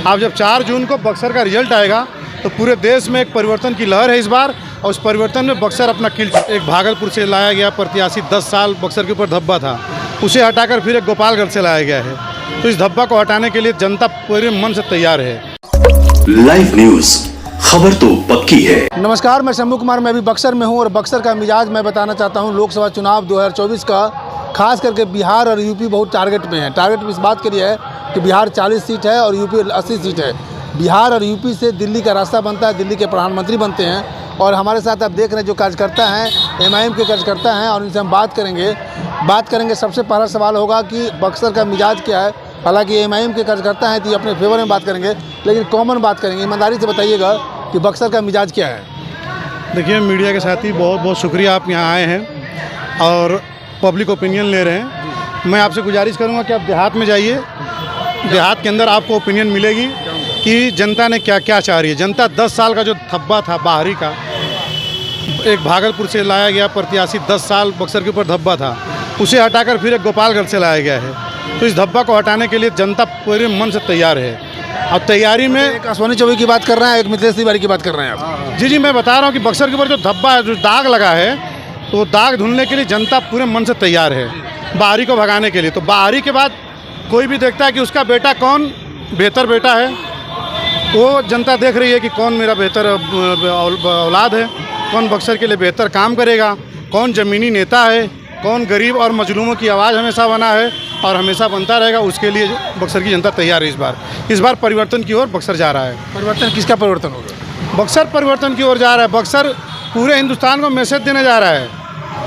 अब जब 4 जून को बक्सर का रिजल्ट आएगा तो पूरे देश में एक परिवर्तन की लहर है इस बार, और उस परिवर्तन में बक्सर अपना एक भागलपुर से लाया गया प्रत्याशी 10 साल बक्सर के ऊपर धब्बा था, उसे हटाकर फिर एक गोपालगढ़ से लाया गया है। तो इस धब्बा को हटाने के लिए जनता पूरे मन से तैयार है। लाइव न्यूज, खबर तो पक्की है। नमस्कार, मैं शंभू कुमार, मैं भी बक्सर में हूं और बक्सर का मिजाज मैं बताना चाहता हूं। लोकसभा चुनाव 2024 का खास करके बिहार और यूपी बहुत टारगेट में है। टारगेट इस बात के लिए है कि बिहार 40 सीट है और यूपी 80 सीट है। बिहार और यूपी से दिल्ली का रास्ता बनता है, दिल्ली के प्रधानमंत्री बनते हैं। और हमारे साथ आप देख रहे हैं जो कार्यकर्ता हैं, MIM के कार्यकर्ता हैं, और उनसे हम बात करेंगे। सबसे पहला सवाल होगा कि बक्सर का मिजाज क्या है। हालांकि MIM के कार्यकर्ता हैं तो ये अपने फेवर में बात करेंगे, लेकिन कॉमन बात करेंगे। ईमानदारी से बताइएगा कि बक्सर का मिजाज क्या है। देखिए, मीडिया के साथी बहुत बहुत शुक्रिया, आप यहाँ आए हैं और पब्लिक ओपिनियन ले रहे हैं। मैं आपसे गुजारिश करूँगा कि आप देहात में जाइए। देहात के अंदर आपको ओपिनियन मिलेगी कि जनता ने क्या क्या चाह रही है। जनता 10 साल का जो धब्बा था बाहरी का, एक भागलपुर से लाया गया प्रत्याशी 10 साल बक्सर के ऊपर धब्बा था, उसे हटाकर फिर एक गोपालगढ़ से लाया गया है। तो इस धब्बा को हटाने के लिए जनता पूरे मन से तैयार है। और तैयारी में एक अश्विनी चौबे की बात कर रहे हैं, एक मिथिलेश तिवारी की बात कर रहे हैं आप। जी, मैं बता रहा हूँ कि बक्सर के ऊपर जो धब्बा है, जो दाग लगा है, तो दाग धुलने के लिए जनता पूरे मन से तैयार है, बाहरी को भगाने के लिए। तो बाहरी के बाद कोई भी देखता है कि उसका बेटा कौन बेहतर बेटा है, वो जनता देख रही है कि कौन मेरा बेहतर औलाद है, कौन बक्सर के लिए बेहतर काम करेगा, कौन ज़मीनी नेता है, कौन गरीब और मजलूमों की आवाज़ हमेशा बना है और हमेशा बनता रहेगा। उसके लिए बक्सर की जनता तैयार है। इस बार परिवर्तन की ओर बक्सर जा रहा है। परिवर्तन किसका परिवर्तन होगा? बक्सर परिवर्तन की ओर जा रहा है। बक्सर पूरे हिंदुस्तान को मैसेज देने जा रहा है।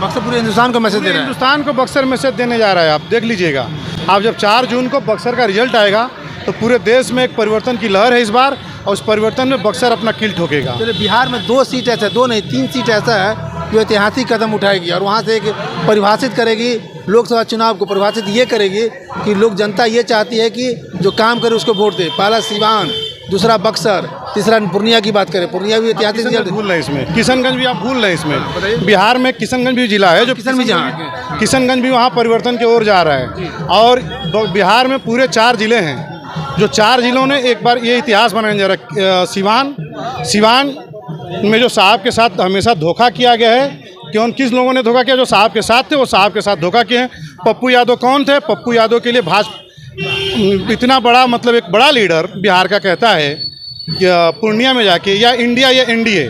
बक्सर पूरे हिंदुस्तान को मैसेज दे रहा है। हिंदुस्तान को बक्सर मैसेज देने जा रहा है। आप देख लीजिएगा, आप जब 4 जून को बक्सर का रिजल्ट आएगा तो पूरे देश में एक परिवर्तन की लहर है इस बार, और उस परिवर्तन में बक्सर अपना किल ठोकेगा। तो बिहार में 2 सीट ऐसा, 2 नहीं 3 सीट ऐसा है जो ऐतिहासिक कदम उठाएगी और वहाँ से एक परिभाषित करेगी लोकसभा चुनाव को। परिभाषित ये करेगी कि लोग, जनता ये चाहती है कि जो काम करे उसको वोट दे। पहला सिवान, दूसरा बक्सर, तीसरा पूर्णिया की बात करें। पूर्णिया भी ऐतिहासिक रिजल्ट भूल रहे इसमें। किशनगंज भी आप भूल रहे इसमें। बिहार में किशनगंज भी जिला है जो किशनगंज भी वहाँ परिवर्तन की ओर जा रहा है। और बिहार में पूरे 4 ज़िले हैं, जो 4 ज़िलों ने एक बार ये इतिहास बनाने जा रहा है। सिवान में जो साहब के साथ हमेशा धोखा किया गया है, क्यों किस लोगों ने धोखा किया? जो साहब के साथ थे वो साहब के साथ धोखा किए हैं। पप्पू यादव कौन थे? पप्पू यादव के लिए भाजपा इतना बड़ा, मतलब एक बड़ा लीडर बिहार का कहता है कि पूर्णिया में जाके या इंडिया या NDA,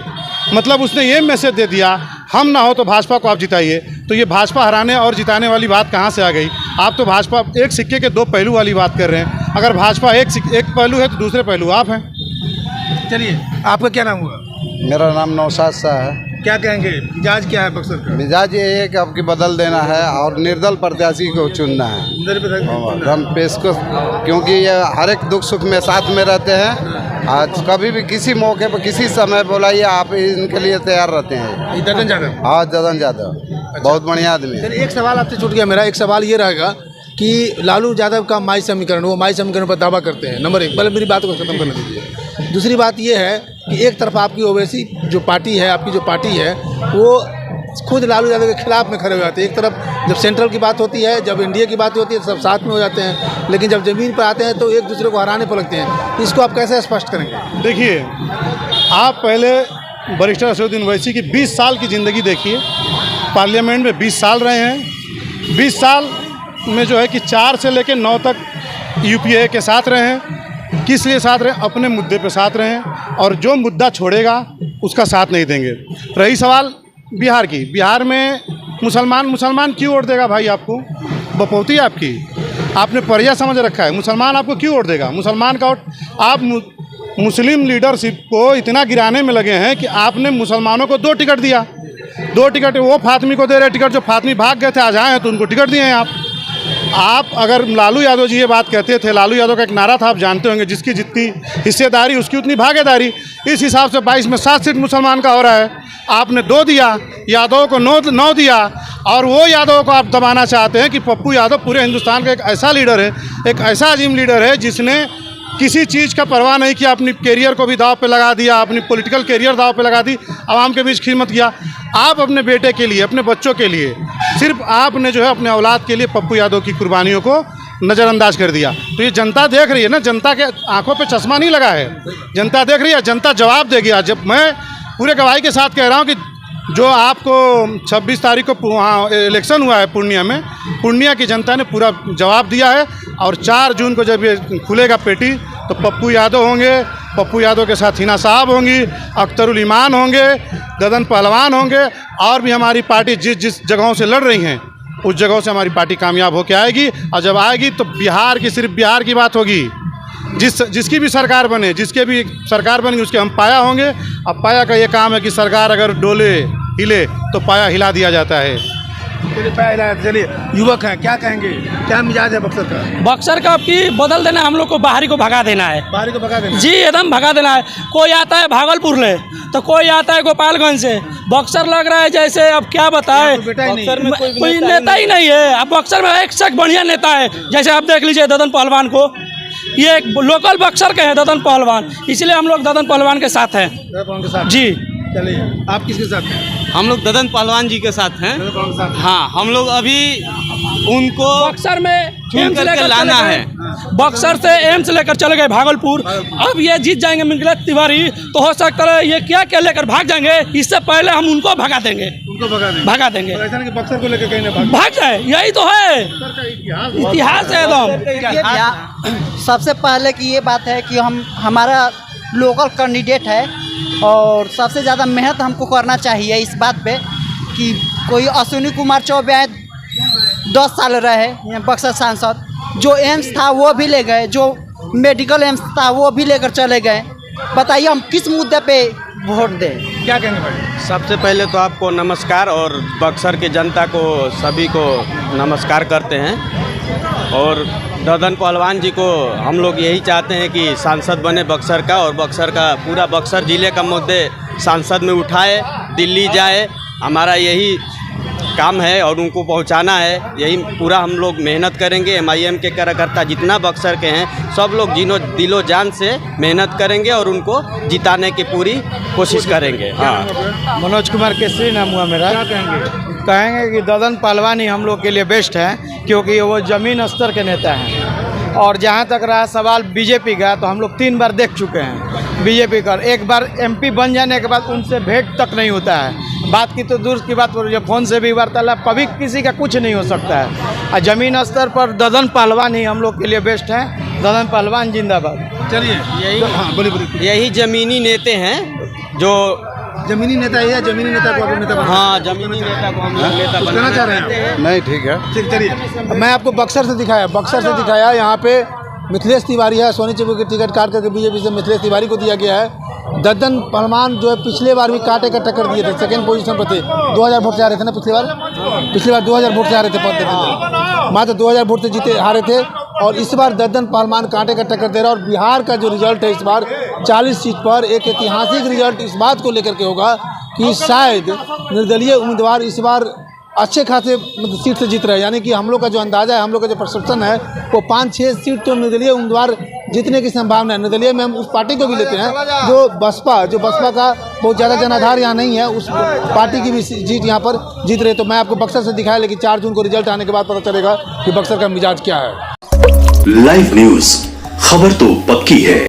मतलब उसने ये मैसेज दे दिया, हम ना हो तो भाजपा को आप जिताइए। तो ये भाजपा हराने और जिताने वाली बात कहाँ से आ गई? आप तो भाजपा एक सिक्के के 2 पहलू वाली बात कर रहे हैं। अगर भाजपा एक पहलू है तो दूसरे पहलू आप हैं। चलिए, आपका क्या नाम हुआ? मेरा नाम नौशाद शाह है। क्या कहेंगे, मिजाज क्या है बक्सर का? मिजाज ये है कि आपकी बदल देना है और निर्दल प्रत्याशी को चुनना है। हम पेश को, क्योंकि ये हर एक दुख सुख में साथ में रहते हैं। आज कभी भी किसी मौके पर किसी समय बोलाइए, आप इनके लिए तैयार रहते हैं। ददन यादव? हाँ, ददन यादव बहुत बढ़िया आदमी है। एक सवाल आपसे छूट गया मेरा। एक सवाल ये रहेगा कि लालू यादव का माई समीकरण, वो माई समीकरण पर दावा करते हैं, नंबर 1। पहले मेरी बात को खत्म करने दीजिए। दूसरी बात ये है कि एक तरफ आपकी ओवैसी जो पार्टी है, आपकी जो पार्टी है, वो खुद लालू यादव के खिलाफ में खड़े हो जाते हैं। एक तरफ जब सेंट्रल की बात होती है, जब NDA की बात होती है, सब साथ में हो जाते हैं, लेकिन जब ज़मीन पर आते हैं तो एक दूसरे को हराने पर लगते हैं। इसको आप कैसे स्पष्ट करेंगे? देखिए, आप पहले बैरिस्टर असदुद्दीन ओवैसी की 20 साल की ज़िंदगी देखिए। पार्लियामेंट में 20 साल रहे हैं। 20 साल में जो है कि 4 से लेकर 9 तक UPA के साथ रहे हैं। किस लिए साथ रहे? अपने मुद्दे पे साथ रहे हैं, और जो मुद्दा छोड़ेगा उसका साथ नहीं देंगे। रही सवाल बिहार की, बिहार में मुसलमान क्यों वोट देगा भाई? आपको बपौती आपकी, आपने परिया समझ रखा है। मुसलमान आपको क्यों वोट देगा? मुसलमान का वोट आप मुस्लिम लीडरशिप को इतना गिराने में लगे हैं कि आपने मुसलमानों को 2 टिकट दिया। 2 टिकट वो फातमी को दे रहे टिकट, जो फातमी भाग गए थे आज आए हैं तो उनको टिकट दिए हैं आप। अगर लालू यादव जी ये बात कहते थे, लालू यादव का एक नारा था, आप जानते होंगे, जिसकी जितनी हिस्सेदारी उसकी उतनी भागीदारी। इस हिसाब से 22 में 7 सीट मुसलमान का हो रहा है। आपने 2 दिया, यादव को 9 दिया, और वो यादव को आप दबाना चाहते हैं कि पप्पू यादव पूरे हिंदुस्तान का एक ऐसा लीडर है, एक ऐसा अजीम लीडर है जिसने किसी चीज़ का परवाह नहीं किया, अपनी कैरियर को भी दाव पे लगा दिया, अपनी पॉलिटिकल कैरियर दाव पे लगा दी, आवाम के बीच खिदमत किया। आप अपने बेटे के लिए, अपने बच्चों के लिए, सिर्फ आपने जो है अपने औलाद के लिए पप्पू यादव की कुर्बानियों को नज़रअंदाज कर दिया। तो ये जनता देख रही है ना, जनता के आंखों पे चश्मा नहीं लगा है, जनता देख रही है, जनता जवाब देगी। आज जब मैं पूरे गवाही के साथ कह रहा हूँ कि जो आपको 26 तारीख को वहाँ इलेक्शन हुआ है पूर्णिया में, पूर्णिया की जनता ने पूरा जवाब दिया है। और 4 जून को जब ये खुलेगा पेटी तो पप्पू यादव होंगे, पप्पू यादव के साथ हिना साहब होंगी, अख्तरुल ईमान होंगे, ददन पहलवान होंगे, और भी हमारी पार्टी जिस जगहों से लड़ रही हैं उस जगहों से हमारी पार्टी कामयाब होकर आएगी। और जब आएगी तो बिहार की, सिर्फ बिहार की बात होगी। जिसकी भी सरकार बने, जिसके भी सरकार बनेगी उसके हम पाया होंगे। अब पाया का ये काम है कि सरकार अगर डोले हिले तो पाया हिला दिया जाता है। चलिए, युवक हैं, क्या कहेंगे, क्या मिजाज है बक्सर का? बक्सर का की बदल देना है, हम लोग को बाहरी को भगा देना है। बाहरी को भगा देना जी एकदम भगा देना है। कोई आता है भागलपुर ले तो कोई आता है गोपालगंज से। बक्सर लग रहा है जैसे, अब क्या बताए, बक्सर में कोई नेता ही नहीं है। अब बक्सर में एक से एक बढ़िया नेता है। जैसे आप देख लीजिए ददन पहलवान को, ये एक लोकल बक्सर के हैं ददन पहलवान, इसलिए हम लोग ददन पहलवान के साथ हैं। जी चलिए, आप किसके साथ हैं? हम लोग ददन पहलवान जी के साथ हैं। हाँ, हम लोग अभी उनको बक्सर में चुन एम्स करके लेकर लाना चले है। गए। बक्सर से एम्स लेकर चले गए भागलपुर। अब ये जीत जाएंगे मिंगलात तिवारी तो हो सकता है ये क्या लेकर भाग जाएंगे। इससे पहले हम उनको भगा देंगे, उनको भगा देंगे। तो ऐसा नहीं कि बक्सर को लेकर कहीं ना भाग जाए, यही तो है इतिहास है एकदम। ये सबसे पहले की ये बात है कि हमारा लोकल कैंडिडेट है और सबसे ज़्यादा मेहनत हमको करना चाहिए इस बात पे कि कोई अश्विनी कुमार चौबे आए 10 साल रहे यहाँ बक्सर सांसद, जो एम्स था वो भी ले गए, जो मेडिकल एम्स था वो भी लेकर चले गए। बताइए हम किस मुद्दे पे वोट दें? क्या कहेंगे भाई? सबसे पहले तो आपको नमस्कार और बक्सर की जनता को सभी को नमस्कार करते हैं। और ददन पहलवान जी को हम लोग यही चाहते हैं कि सांसद बने बक्सर का, और बक्सर का पूरा बक्सर ज़िले का मुद्दे सांसद में उठाए, दिल्ली जाए, हमारा यही काम है और उनको पहुंचाना है। यही पूरा हम लोग मेहनत करेंगे। MIM के कार्यकर्ता जितना बक्सर के हैं सब लोग दिलो जान से मेहनत करेंगे और उनको जिताने की पूरी कोशिश करेंगे। हाँ, मनोज कुमार केसरी नाम हुआ मेरा। क्या कहेंगे कि ददन पहलवान ही हम लोग के लिए बेस्ट हैं, क्योंकि वो ज़मीन स्तर के नेता हैं। और जहाँ तक रहा सवाल बीजेपी का, तो हम लोग 3 बार देख चुके हैं बीजेपी का। एक बार MP बन जाने के बाद उनसे भेंट तक नहीं होता है। बात की तो दूर की बात हो रही है, फ़ोन से भी वार्तालाप, कभी किसी का कुछ नहीं हो सकता है। और ज़मीन स्तर पर ददन पहलवान ही हम लोग के लिए बेस्ट हैं। ददन पहलवान जिंदाबाद। चलिए, यही ज़मीनी नेता हैं जो जमीनी नेता है या जमीनी नेता को आप नेता बना? हाँ, ज़मीनी नेता को हम लोग नेता कुछ कहना चाह रहे हैं? नहीं, ठीक है। ठीक, चलिए, मैं आपको बक्सर से दिखाया। यहाँ पे मिथिलेश तिवारी है, सोनी चिबू की टिकट काट करके बीजेपी से मिथिलेश तिवारी को दिया गया है। ददन पहलवान जो है पिछले बार भी काटे का टक्कर दिए थे, 2nd पोजीशन पर थे। 2000 वोट से हारे थे ना पिछली बार 2000 वोट से हारे थे, मात्र 2000 वोट से जीते हारे थे। और इस बार ददन पहलवान कांटे का टक्कर दे रहा है। और बिहार का जो रिजल्ट है इस बार 40 सीट पर एक ऐतिहासिक रिजल्ट इस बात को लेकर के होगा कि शायद निर्दलीय उम्मीदवार इस बार अच्छे खासे सीट से जीत रहे हैं। यानी कि हम लोग का जो अंदाज़ा है, हम लोग का जो परसेप्शन है, वो 5-6 सीट तो निर्दलीय उम्मीदवार जीतने की संभावना है। निर्दलीय में हम उस पार्टी को भी लेते हैं जो बसपा का बहुत ज़्यादा जनाधार यहाँ नहीं है, उस पार्टी की भी जीत यहाँ पर जीत रहे। तो मैं आपको बक्सर से दिखाया, लेकिन 4 जून को रिजल्ट आने के बाद पता चलेगा कि बक्सर का मिजाज क्या है। लाइव न्यूज, खबर तो पक्की है।